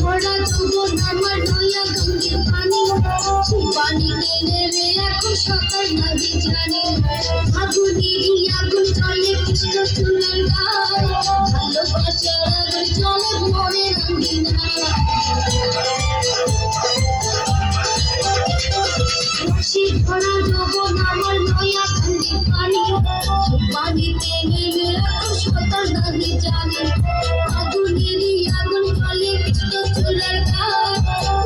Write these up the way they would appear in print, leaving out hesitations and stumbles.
ভরা যৌবন আমার নয়া গঙ্গের পানি, সেই পানিতে নেমে এখন সাঁতার নদী জানি। আগুনেরই আগুন চলে কৃষ্ণ চুলের গায়ে, ভালোবাসার আগুন চলে মনে রঙিনায়। সেই ভরা যৌবন আমার নয়া গঙ্গের পানি, সেই পানিতে নেমে এখন সাঁতার নদী জানি। আগুনেরই আগুন চলে কৃষ্ণ চুলের গায়ে,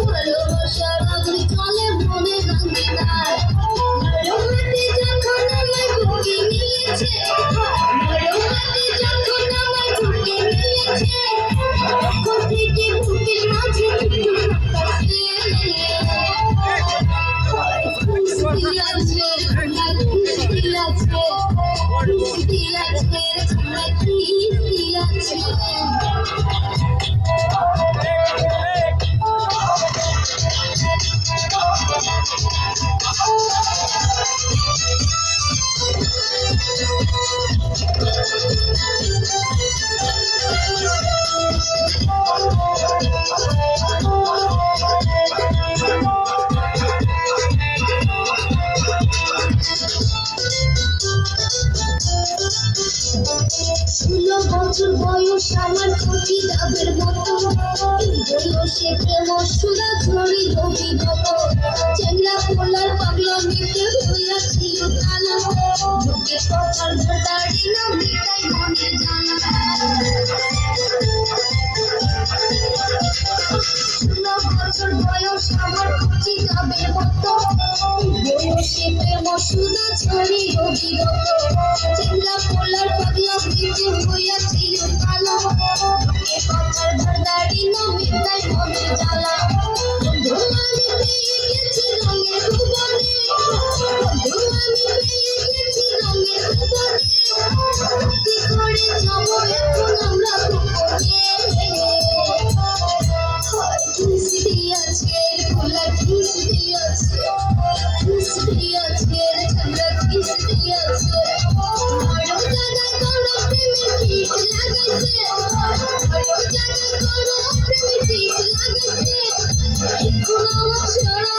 ভালোবাসার আগুন চলে মনে রঙিনায়। ভালোবাসি যখন আমায় বুকে নিয়েছে, ভালোবাসি যখন আমায় বুকে নিয়েছে, তখন থেকে বুকের মাঝে কিছু কাঁপছে। খুশি আছে, খুশি আছে, খুশি আছে, খুশি আছে। ষোলো বছর বয়স আমার কচি দাবের মতো, এই বয়সে প্রেম সুরা ঝরি অভিগত। চেংড়া পোলার পাগলা মেতে হইয়াছি উতালা, বুকে কথার ভোটারি না মেটাই মনের জানা। ষোলো বছর বয়স আমার কচি দাবের মতো, এই বয়সে প্রেম সুরা ঝরি অভিগত। চেংড়া পোলার পাগলা মেতে হইয়াছি উতালা, বুকে কথার ভোটারি না মেটাই মনের জানা। বন্ধু আমি পেয়ে গেছি রঙের ভুবনে, বন্ধু আমি পেয়ে গেছি রঙের ভুবনে, কি করে যাবো এখন আমরা গোপনে। খুশি আছে খোলা, খুশি আছে, খুশি আছে ঠান্ডা, খুশি আছে। বড় জায়গা কোনো প্রেমের ঠিক লাগাইছে, বড় জায়গা কোনো প্রেমের ঠিক লাগাইছে। এখন আমার ছাড়া